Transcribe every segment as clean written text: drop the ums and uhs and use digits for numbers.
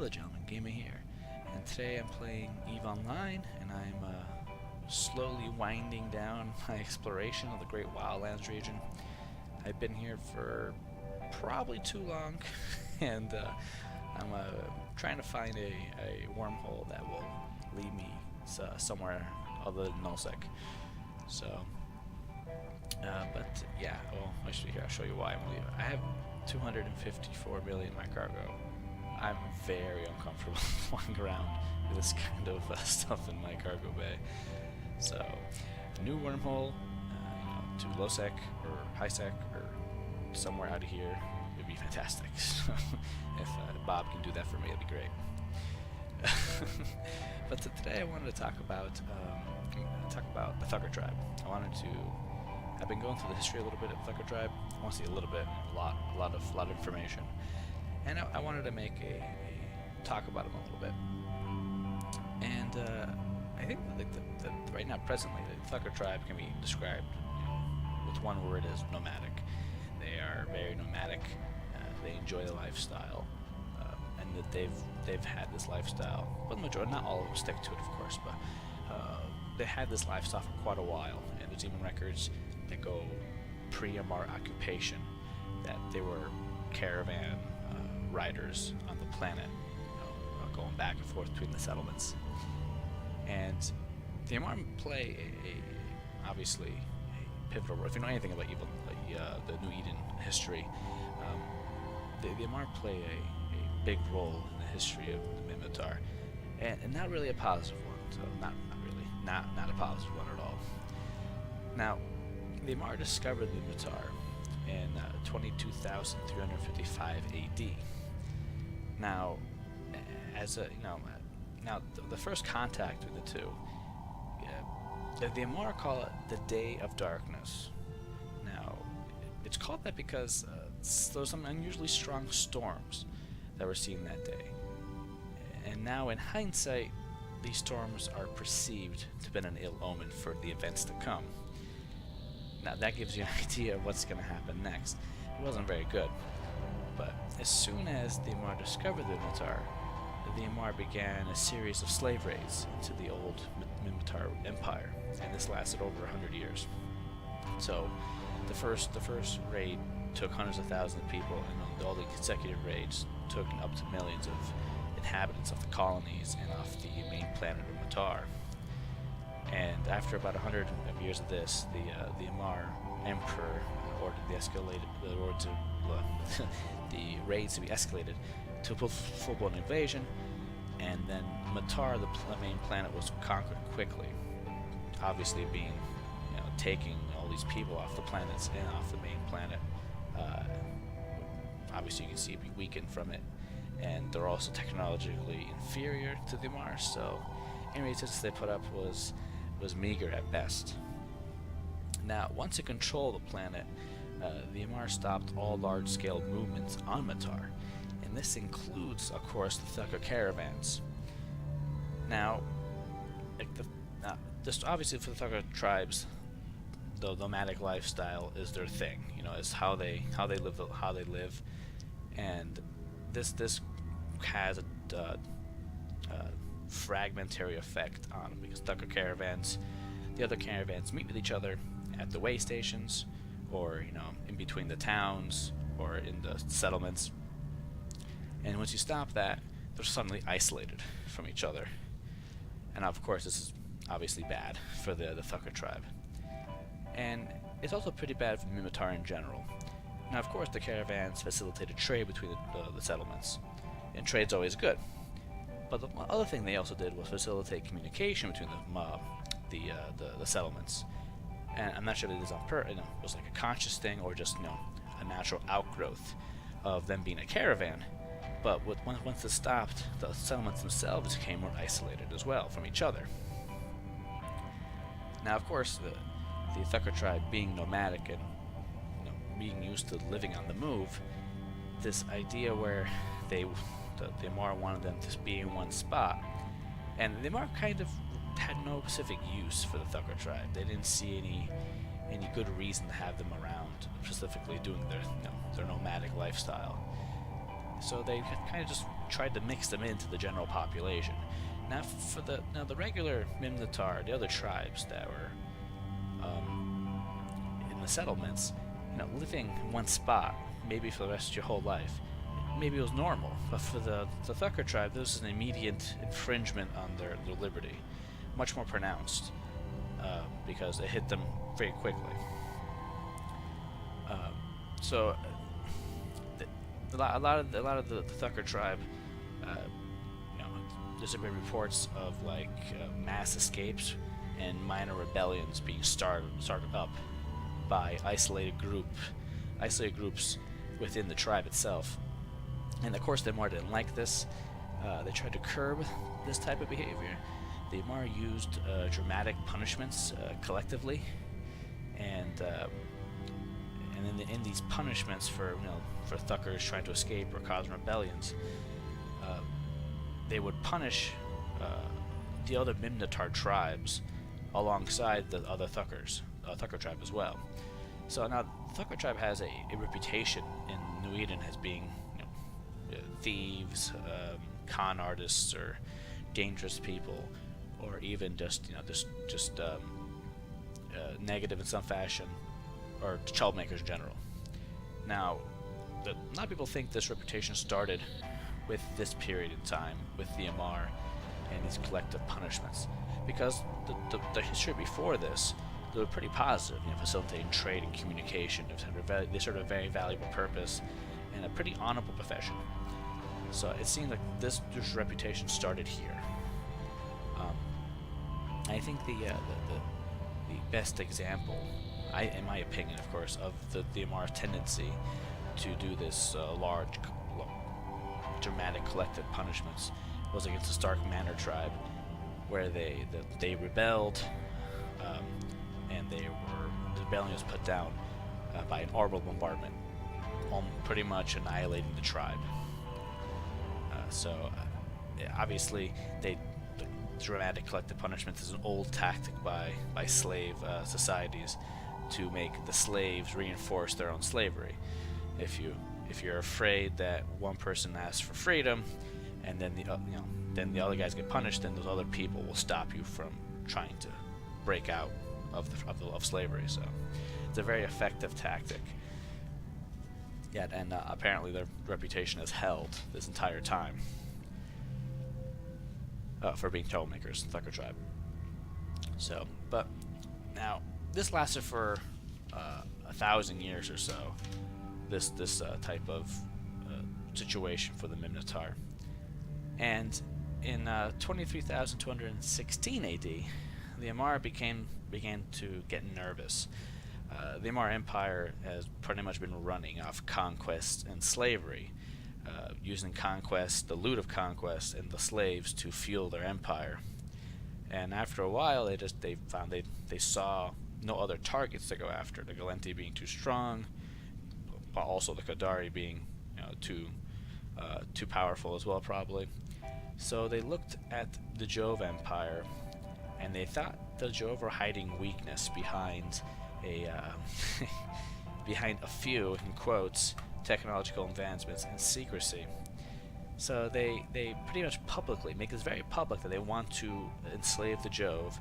Hello gentlemen, Gamer here, and today I'm playing EVE Online, and I'm slowly winding down my exploration of the Great Wildlands region. I've been here for probably too long, and I'm trying to find a wormhole that will lead me somewhere other than nullsec. So, but yeah, well, actually here I'll show you why I'm leaving. I have 254 million in my cargo. I'm very uncomfortable flying around with this kind of stuff in my cargo bay. So, new wormhole, to low sec or high sec or somewhere out of here would be fantastic. So, if Bob can do that for me, it'd be great. But today I wanted to talk about the Thukker Tribe. I've been going through the history a little bit of the Thukker Tribe. I want to see a little bit, a lot of information. And I wanted to make a talk about them a little bit. And I think that right now, presently, the Thukker Tribe can be described with one word as nomadic. They are very nomadic. They enjoy the lifestyle, and that they've had this lifestyle. Well, the majority, not all of them, stick to it, of course, but they had this lifestyle for quite a while. And there's even records that go pre-Amarr occupation that they were caravan riders on the planet, going back and forth between the settlements. And the Amarr play obviously a pivotal role. If you know anything about the New Eden history, the Amarr play a big role in the history of the Minmatar, and not really a positive one. So not a positive one at all. Now, the Amarr discovered the Minmatar in 22,355 AD. Now, the first contact between the two, the Amarr call it the Day of Darkness. Now, it's called that because there were some unusually strong storms that were seen that day. And now, in hindsight, these storms are perceived to have been an ill omen for the events to come. Now, that gives you an idea of what's going to happen next. It wasn't very good. But as soon as the Amarr discovered the Minmatar, the Amarr began a series of slave raids into the old Minmatar Empire, and this lasted over 100 years. So, the first raid took hundreds of thousands of people, and all the consecutive raids took up to millions of inhabitants of the colonies and off the main planet of Matar. And after about 100 years of this, the Amarr Emperor ordered the raids to be escalated to a full-blown invasion, and then Matar, the main planet, was conquered quickly. Obviously, being taking all these people off the planets and off the main planet, obviously you can see it be weakened from it, and they're also technologically inferior to the Amarr. So, any resistance they put up was meager at best. Now, once it controlled the planet, the Amarr stopped all large-scale movements on Matar, and this includes, of course, the Thukker caravans. Now, just obviously for the Thukker tribes, the nomadic lifestyle is their thing. Is how they live, and this has a fragmentary effect on them, because the other caravans meet with each other at the way stations, or in between the towns, or in the settlements. And once you stop that, they're suddenly isolated from each other. And of course, this is obviously bad for the Thukker tribe. And it's also pretty bad for Minmatar in general. Now, of course, the caravans facilitated trade between the settlements, and trade's always good. But the other thing they also did was facilitate communication between the settlements. And I'm not sure if it was it was like a conscious thing or just a natural outgrowth of them being a caravan. But once it stopped, the settlements themselves became more isolated as well from each other. Now, of course, the Thukker tribe, being nomadic and being used to living on the move, this idea where the Amarr wanted them to be in one spot, and the Amarr kind of had no specific use for the Thukker tribe. They didn't see any good reason to have them around, specifically doing their nomadic lifestyle. So they kind of just tried to mix them into the general population. Now, for the regular Minmatar, the other tribes that were in the settlements, living in one spot, maybe for the rest of your whole life, maybe it was normal. But for the Thukker tribe, this was an immediate infringement on their liberty, much more pronounced, because it hit them very quickly. So a lot of the Thukker tribe, there's been reports of mass escapes and minor rebellions being started up by isolated groups within the tribe itself. And of course, the Amarr didn't like this. They tried to curb this type of behavior. The Amarr used dramatic punishments collectively, and in these punishments for Thukkers trying to escape or cause rebellions, they would punish the other Minmatar tribes alongside the other Thukker tribe as well. So now the Thukker tribe has a reputation in New Eden as being thieves, con artists, or dangerous people, or even just negative in some fashion, or troublemakers in general. Now, a lot of people think this reputation started with this period in time, with the Amarr and these collective punishments, because the history before this, they were pretty positive, facilitating trade and communication. They served a very valuable purpose and a pretty honorable profession. So it seems like this reputation started here. I think the best example, in my opinion, of course, of the Amarr's tendency to do this large, dramatic collective punishments was against the Stark Manor tribe, where they rebelled, and the rebellion was put down by an orbital bombardment, pretty much annihilating the tribe. Obviously, the dramatic collective punishments is an old tactic by slave societies to make the slaves reinforce their own slavery. If you're afraid that one person asks for freedom, and then the other guys get punished, then those other people will stop you from trying to break out of slavery. So it's a very effective tactic. Yeah, and apparently their reputation has held this entire time for being troublemakers in the Thukker tribe. So, but now this lasted for 1,000 years or so. This type of situation for the Minmatar, and in 23,216 AD, the Amarr began to get nervous. The Amarr Empire has pretty much been running off conquest and slavery, using conquest, the loot of conquest, and the slaves to fuel their empire. And after a while, they saw no other targets to go after. The Gallenti being too strong, but also the Qadari being too powerful as well, probably. So they looked at the Jove Empire, and they thought the Jove were hiding weakness behind behind a few, in quotes, technological advancements and secrecy. So they pretty much publicly make this very public that they want to enslave the Jove,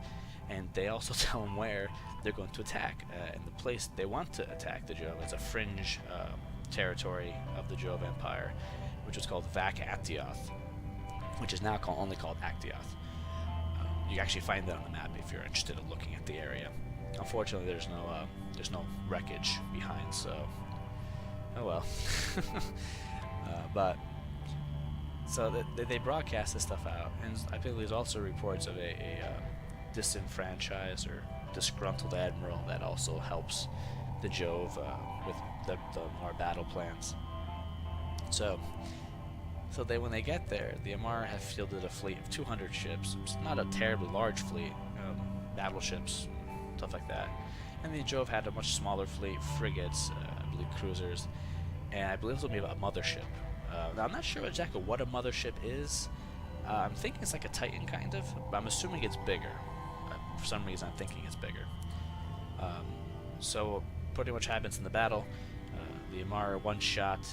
and they also tell them where they're going to attack. And the place they want to attack the Jove is a fringe territory of the Jove Empire, which is called Vak'Atioth, which is now only called Actioth. You can actually find that on the map if you're interested in looking at the area. Unfortunately, there's no wreckage behind, so oh well. But so they broadcast this stuff out, and I think there's also reports of a disenfranchised or disgruntled admiral that also helps the Jove with the more battle plans. So when they get there, the Amarr have fielded a fleet of 200 ships. It's not a terribly large fleet, battleships, stuff like that. And the Jove had a much smaller fleet, frigates, I believe cruisers, and I believe it's going to be a mothership. Now I'm not sure exactly what a mothership is. I'm thinking it's like a Titan kind of, but I'm assuming it's bigger. For some reason I'm thinking it's bigger. So pretty much happens in the battle. The Amarr one-shot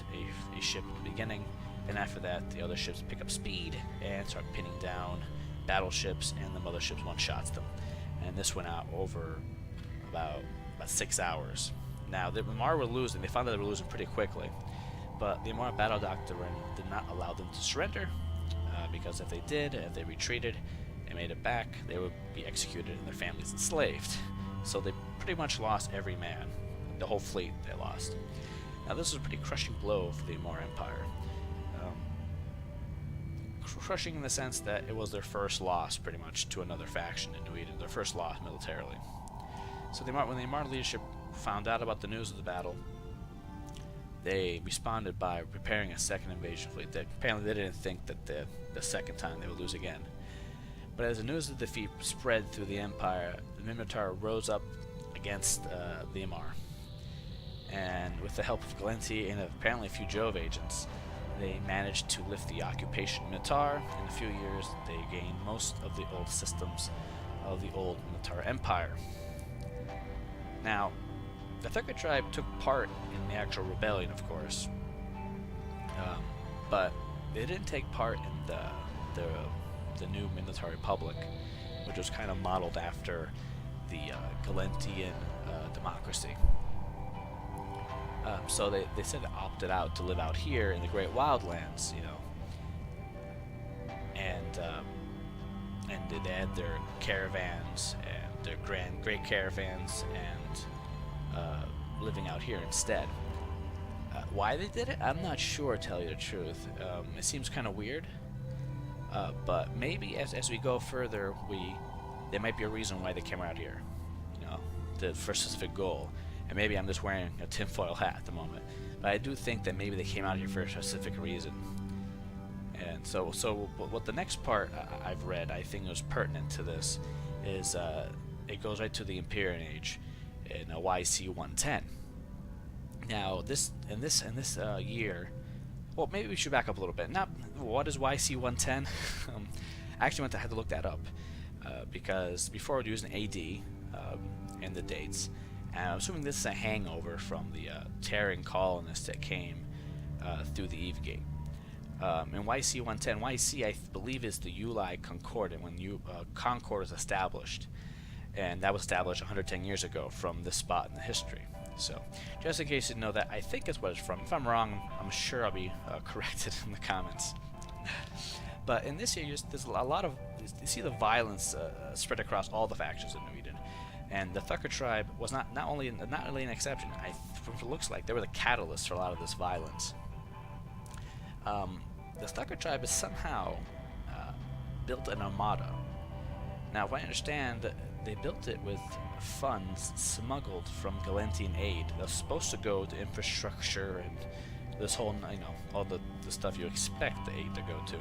a ship at the beginning. and after that, the other ships pick up speed and start pinning down battleships, and the motherships one-shots them. And this went out over about 6 hours. Now, the Amarr were losing. They found that they were losing pretty quickly, but the Amarr battle doctrine did not allow them to surrender, because if they did, if they retreated and made it back, they would be executed and their families enslaved. So they pretty much lost every man. The whole fleet they lost. Now, this was a pretty crushing blow for the Amarr Empire. Crushing in the sense that it was their first loss, pretty much, to another faction in New Eden. Their first loss militarily. So when the Amarr leadership found out about the news of the battle, they responded by preparing a second invasion fleet. Apparently they didn't think that the second time they would lose again. But as the news of the defeat spread through the Empire, the Minmatar rose up against the Amarr. And with the help of Gallente and apparently a few Jove agents, they managed to lift the occupation of Minmatar. In a few years, they gained most of the old systems of the old Minmatar Empire. Now, the Thukker tribe took part in the actual rebellion, of course, but they didn't take part in the new Minmatar Republic, which was kind of modeled after the Gallentian democracy. So they said they opted out to live out here in the Great Wildlands, and they had their caravans and their great caravans and living out here instead. Why they did it, I'm not sure, to tell you the truth. It seems kind of weird, but maybe as we go further, there might be a reason why they came out here, for a specific goal. And maybe I'm just wearing a tinfoil hat at the moment, but I do think that maybe they came out here for a specific reason. And so what the next part I've read, I think was pertinent to this, is it goes right to the Empyrean Age in YC 110. Now, this year, well, maybe we should back up a little bit. Not what is YC 110? I actually had to look that up because before I was using AD and the dates. And I'm assuming this is a hangover from the Terran colonists that came through the Eve Gate. In YC 110, YC I believe is the Uli Concord, and when Concord was established, and that was established 110 years ago from this spot in the history. So, just in case you didn't know that, I think it's what it's from. If I'm wrong, I'm sure I'll be corrected in the comments. But in this year, there's a lot of, you see the violence spread across all the factions in New Eden. And the Thukker tribe was not only an exception. From what it looks like, they were the catalyst for a lot of this violence. The Thukker tribe has somehow built an armada. Now, if I understand, they built it with funds smuggled from Gallentian aid. That was supposed to go to infrastructure and this whole, all the stuff you expect the aid to go to.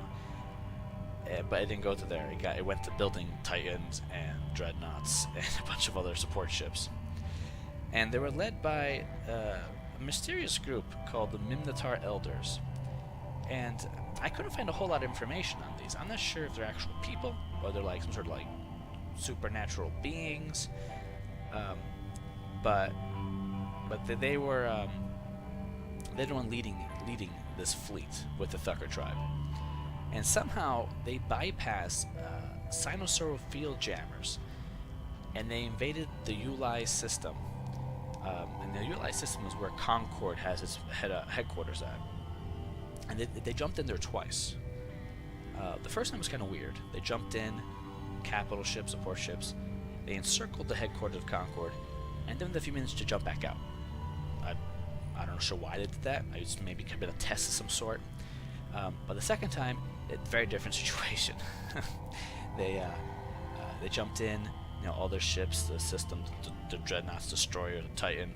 But it didn't go to there. It went to building Titans and Dreadnoughts and a bunch of other support ships. And they were led by a mysterious group called the Minmatar Elders. And I couldn't find a whole lot of information on these. I'm not sure if they're actual people or they're like some sort of like supernatural beings. But they were they're the one leading this fleet with the Thukker tribe. And somehow they bypassed Sinosaural field jammers, and they invaded the Uli system. And the Uli system is where Concord has its headquarters at. And they jumped in there twice. The first time was kind of weird. They jumped in, capital ships, support ships. They encircled the headquarters of Concord, and then a few minutes to jump back out. I'm not sure why they did that. I just maybe could have been a test of some sort. But the second time, a very different situation. They jumped in, all their ships, the system, the Dreadnoughts, Destroyer, the Titan,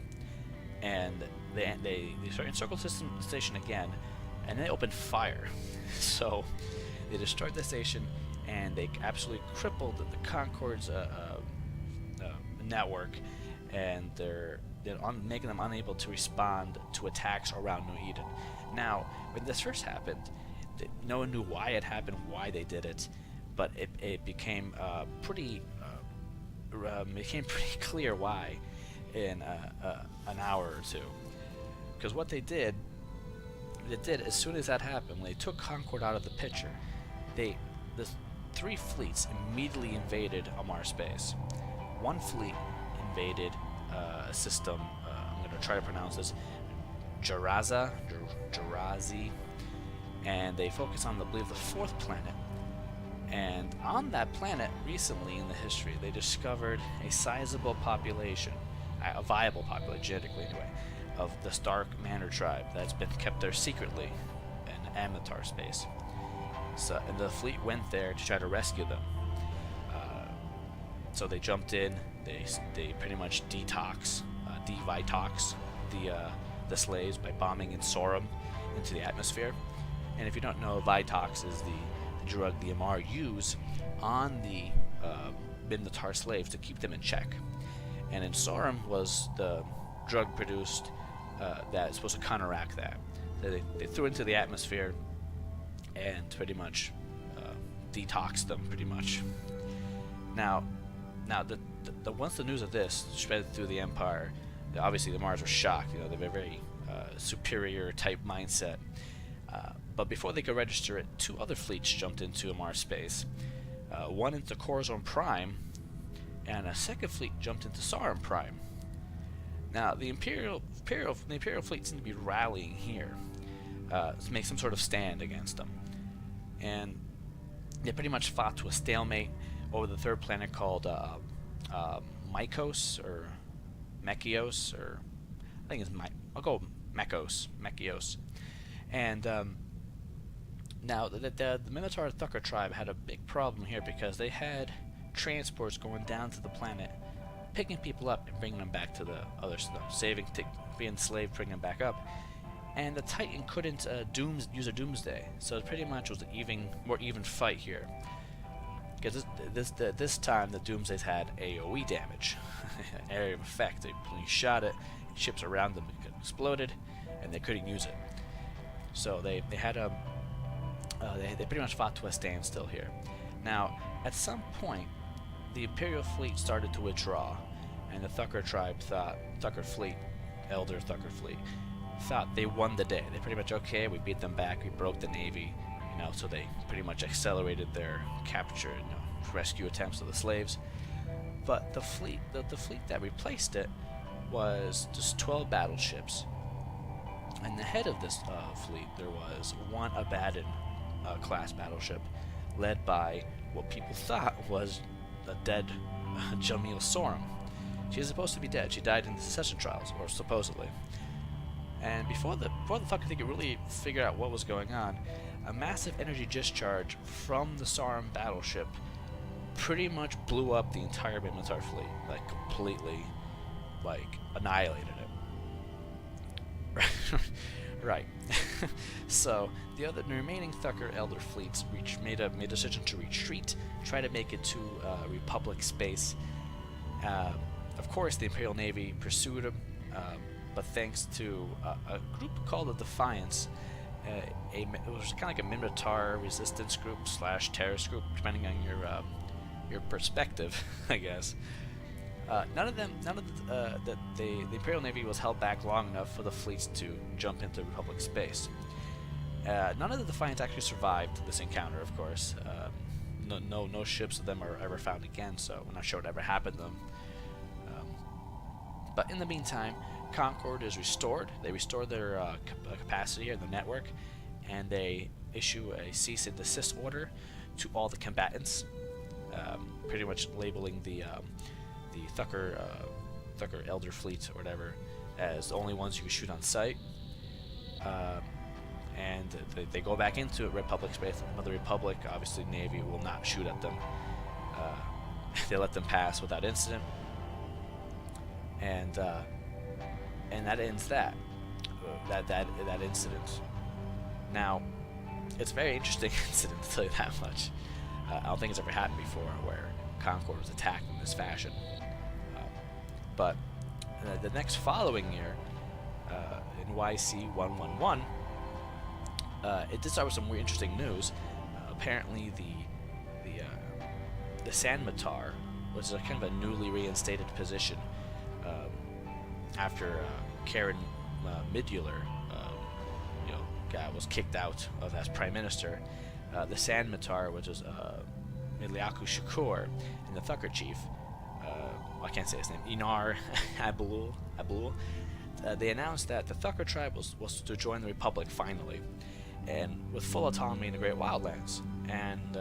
and they encircled the station again, and they opened fire. So they destroyed the station, and they absolutely crippled the Concord's network, and they're making them unable to respond to attacks around New Eden. Now, when this first happened, no one knew why it happened, why they did it, but it became pretty clear why in an hour or two. Because what they did, it did, as soon as that happened, when they took Concord out of the picture, the 3 fleets immediately invaded Amarr space. One fleet invaded a system, I'm going to try to pronounce this, Jarazi, and they focus on, I believe, the 4th planet. And on that planet, recently in the history, they discovered a sizable population, a viable population, genetically anyway, of the Stark Minmatar Tribe that's been kept there secretly in Minmatar space. So, and the fleet went there to try to rescue them. So they jumped in. They pretty much devitox the slaves by bombing Sorum into the atmosphere. And if you don't know, Vitox is the drug the Amarr use on the Minmatar slaves to keep them in check. And Sorum was the drug produced that is supposed to counteract that. They threw it into the atmosphere and pretty much detoxed them, pretty much. Now, once the news of this spread through the Empire, obviously the Mars were shocked. You know, they have a very superior type mindset. But before they could register it, 2 other fleets jumped into Amarr space. One into Corazon Prime, and a 2nd fleet jumped into Sauron Prime. Now, the Imperial fleet seemed to be rallying here to make some sort of stand against them. And they pretty much fought to a stalemate over the 3rd planet called Mykos, or Mekios, or I think it's I'll go Mekios. And now the Minmatar Thukker tribe had a big problem here because they had transports going down to the planet, picking people up and bringing them back to the other stuff, being enslaved, bringing them back up. And the Titan couldn't use a Doomsday, so it pretty much was an more even fight here. Because this time the Doomsdays had AoE damage, area of effect. When you shot it, ships around them exploded, and they couldn't use it. So they had they pretty much fought to a standstill here. Now, at some point, the Imperial fleet started to withdraw, and the Thukker tribe thought, Elder Thukker fleet, thought they won the day. They pretty much, okay, we beat them back, we broke the navy, so they pretty much accelerated their capture, rescue attempts of the slaves. But the fleet that replaced it was just 12 battleships. And the head of this fleet, there was one Abaddon class battleship, led by what people thought was a dead Jamil Sorum. She is supposed to be dead. She died in the secession trials, or supposedly. And before the Thukker could really figure out what was going on, a massive energy discharge from the Sauron battleship pretty much blew up the entire Minmatar fleet, completely, annihilated it. Right. So the remaining Thukker Elder fleets made a decision to retreat, try to make it to Republic space. Of course, the Imperial Navy pursued them. But thanks to a group called the Defiance, it was kind of like a Minmatar resistance group / terrorist group, depending on your perspective, I guess. The Imperial Navy was held back long enough for the fleets to jump into Republic space. None of the Defiance actually survived this encounter, of course. No ships of them are ever found again, so I'm not sure what ever happened to them. But in the meantime, Concord is restored. They restore their capacity or the network, and they issue a cease and desist order to all the combatants, pretty much labeling the Thukker Elder fleet or whatever as the only ones you can shoot on sight. And they go back into Republic space. The Republic, obviously, Navy will not shoot at them. They let them pass without incident. And that ends that incident. Now, it's a very interesting incident, to tell you that much. I don't think it's ever happened before where Concord was attacked in this fashion. But the next following year, in YC 111, it did start with some weird, interesting news. Apparently, the Minmatar was kind of a newly reinstated position. After Karen Midular, was kicked out of as prime minister, the Minmatar, which was Miliaku Shakur, and the Thukker chief, I can't say his name, Inar Abulul, they announced that the Thukker tribe was to join the Republic finally, and with full autonomy in the Great Wildlands. And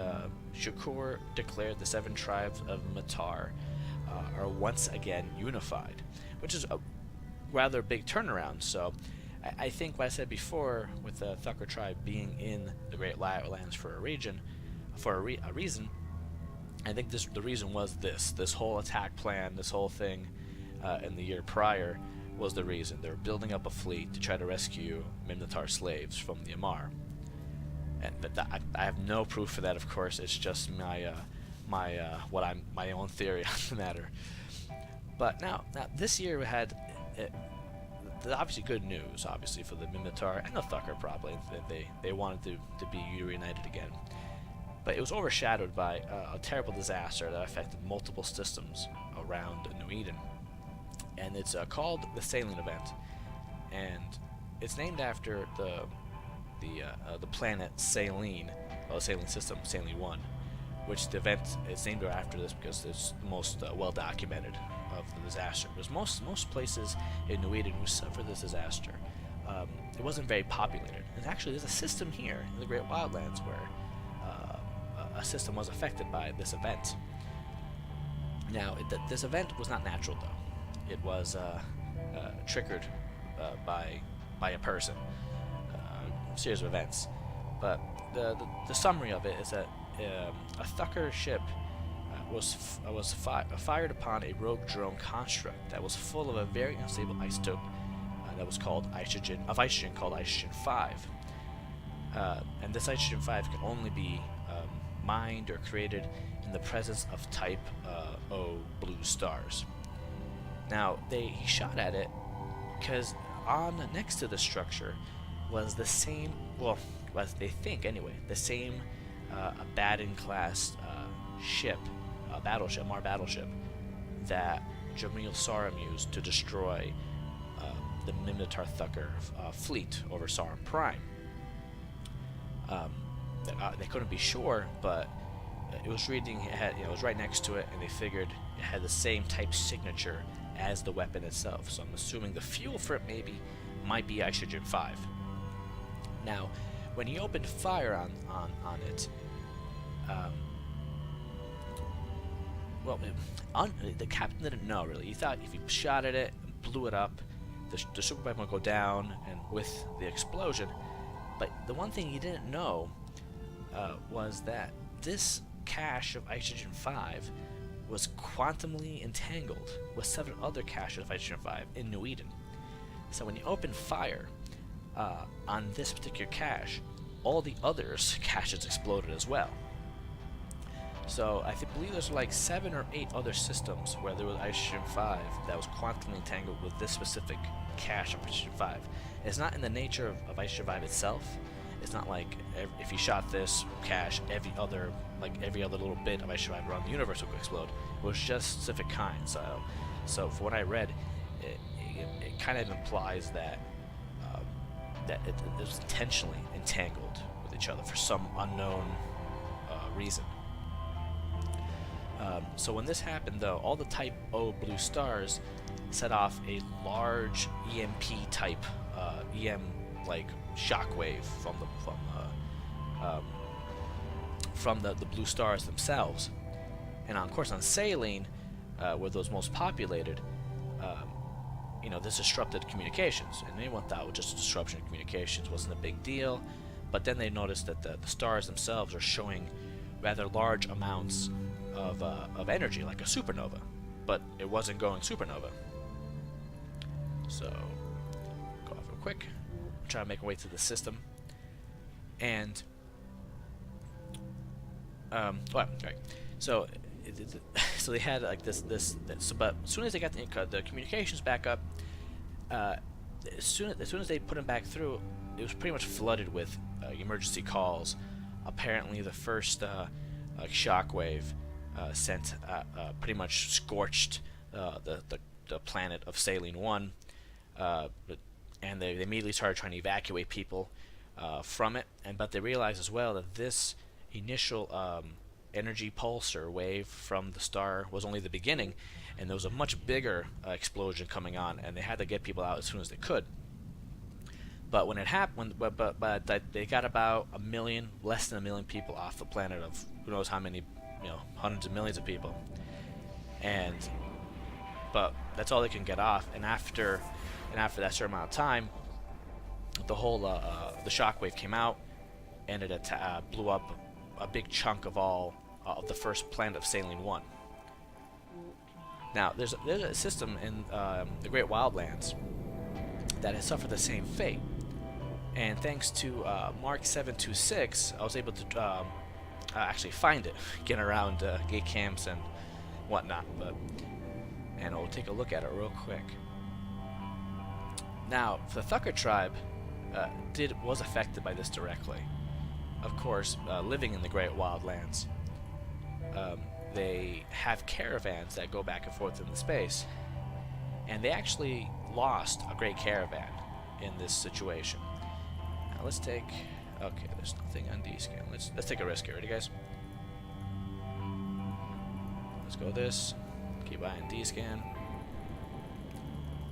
Shakur declared the 7 tribes of Matar are once again unified, which is a rather big turnaround. So I think what I said before, with the Thukker tribe being in the Great Wildlands for a reason, I think the reason was this whole attack plan, this whole thing in the year prior was the reason. They were building up a fleet to try to rescue Minmatar slaves from the Amarr. And I have no proof for that, of course. It's just my own theory on the matter. But now this year we had obviously good news, obviously, for the Minmatar and the Thukker. Probably they wanted to be reunited again. But it was overshadowed by a terrible disaster that affected multiple systems around New Eden. And it's called the Seyllin event, and it's named after the planet Seyllin, the Seyllin system, Seyllin 1, which the event is named after this because it's the most well documented of the disaster. Because most places in New Eden who suffered this disaster, it wasn't very populated. And actually, there's a system here in the Great Wildlands where a system was affected by this event. Now, this event was not natural, though. It was triggered by a person, a series of events. But the summary of it is that a Thukker ship was fired upon a rogue drone construct that was full of a very unstable isotope that was called oxygen called Oxygen 5. And this Oxygen 5 can only be mined or created in the presence of type O blue stars. Now, he shot at it because next to the structure was the same, well, as they think anyway, the same Abaddon-class ship, Amarr battleship, that Jamil Sarum used to destroy the Minmatar Thukker fleet over Sarum Prime. They couldn't be sure, but it was right next to it, and they figured it had the same type signature as the weapon itself. So I'm assuming the fuel for it might be Oxygen 5. Now, when he opened fire on it, the captain didn't know really. He thought if he shot at it and blew it up, the super weapon would go down, and with the explosion. But the one thing he didn't know was that this cache of Oxygen 5 was quantumly entangled with 7 other caches of Oxygen 5 in New Eden. So when you open fire on this particular cache, all the others caches exploded as well. So I believe there's like 7 or 8 other systems where there was Oxygen 5 that was quantumly entangled with this specific cache of Oxygen 5. It's not in the nature of Oxygen 5 itself. It's not like if you shot this cache, every other little bit of Oxygen 5 around the universe would explode. It was just specific kinds. So for what I read, it kind of implies that it was intentionally entangled with each other for some unknown reason. So when this happened, though, all the Type O blue stars set off a large EMP type like shockwave from the blue stars themselves. And of course on Seyllin, where those most populated, this disrupted communications, and anyone thought it was just a disruption of communications, wasn't a big deal. But then they noticed that the stars themselves are showing rather large amounts of energy, like a supernova, but it wasn't going supernova. So go off real quick, try to make my way to the system, and right. So so they had like this, but as soon as they got the communications back up, as soon as they put them back through, it was pretty much flooded with emergency calls. Apparently, the first shockwave sent pretty much scorched the planet of Seyllin 1, and they immediately started trying to evacuate people. from it, but they realized as well that this initial energy pulse or wave from the star was only the beginning, and there was a much bigger explosion coming on, and they had to get people out as soon as they could. But when it happened, but they got about less than a million people off the planet of who knows how many, hundreds of millions of people, but that's all they can get off. And after that certain amount of time, the whole the shockwave came out, and it blew up a big chunk of all of the first planet of Seyllin 1. Now, there's a system in the Great Wildlands that has suffered the same fate, and thanks to Mark 726, I was able to actually find it, get around gate camps and whatnot. And we'll take a look at it real quick. Now, the Thukker tribe was affected by this directly. Of course, living in the Great Wildlands, they have caravans that go back and forth in the space, and they actually lost a great caravan in this situation. Now let's take. Okay, there's nothing on D-scan. Let's take a risk here. Ready, guys? Let's go this. Keep eyeing D-scan.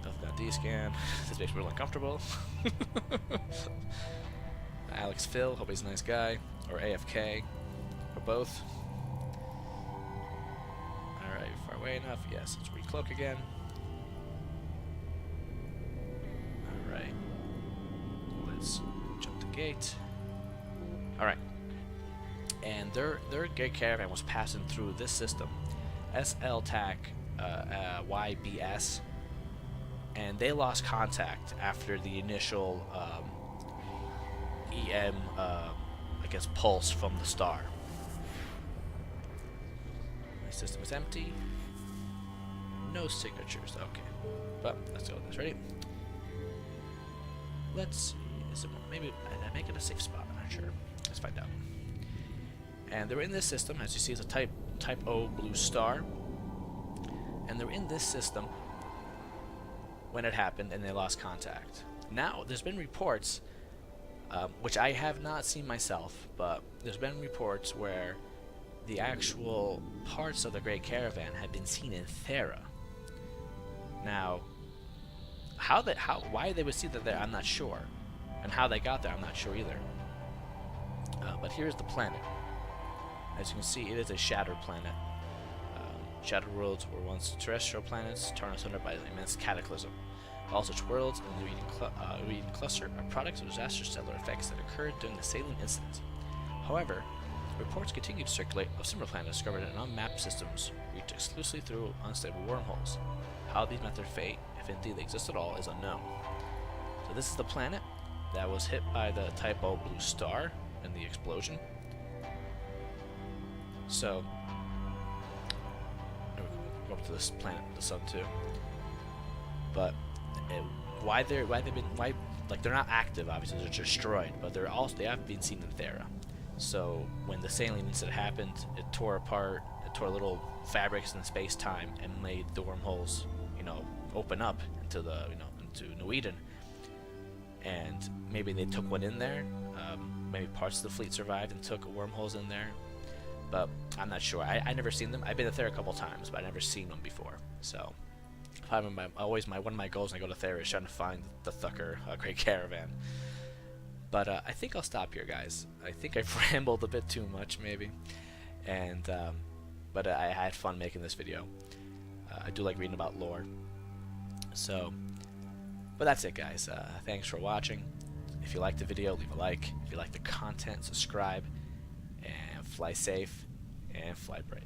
Nothing on D-scan. This makes me real uncomfortable. Alex Phil, hope he's a nice guy. Or AFK. Or both. Alright, far away enough. Yes, let's recloak again. Alright. Let's jump the gate. Alright. And their gate caravan was passing through this system. SL-TAC YBS. And they lost contact after the initial EM, I guess, pulse from the star. My system is empty. No signatures. Okay. But let's go with this. Ready? Let's see. Maybe I make it a safe spot. I'm not sure. Let's find out. And they're in this system. As you see, it's a Type O blue star. And they're in this system when it happened, and they lost contact. Now, there's been reports, which I have not seen myself, but there's been reports where the actual parts of the Great Caravan have been seen in Thera. Now, why they would see that there, I'm not sure, and how they got there, I'm not sure either. But here's the planet. As you can see, it is a shattered planet. Shattered worlds were once terrestrial planets, torn asunder by an immense cataclysm. All such worlds in the Eden cluster are products of disastrous stellar effects that occurred during the Seyllin incident. However, reports continue to circulate of similar planets discovered in unmapped systems, reached exclusively through unstable wormholes. How these met their fate, if indeed they exist at all, is unknown. So this is the planet that was hit by the Type O blue star in the explosion. So go up to this planet, the sun too. But they're not active, obviously they're destroyed, but they have been seen in Thera. So when the Seyllin incident happened, it tore apart, it tore little fabrics in space-time and made the wormholes, open up into into New Eden. And maybe they took one in there. Maybe parts of the fleet survived and took wormholes in there. But I'm not sure. I never seen them. I've been to Thera a couple times, but I've never seen them before. So, one of my goals when I go to Thera is trying to find the Thukker Great Caravan. But I think I'll stop here, guys. I think I've rambled a bit too much, maybe. And but I had fun making this video. I do like reading about lore. So, but that's it, guys. Thanks for watching. If you liked the video, leave a like. If you like the content, subscribe. And fly safe and fly brave.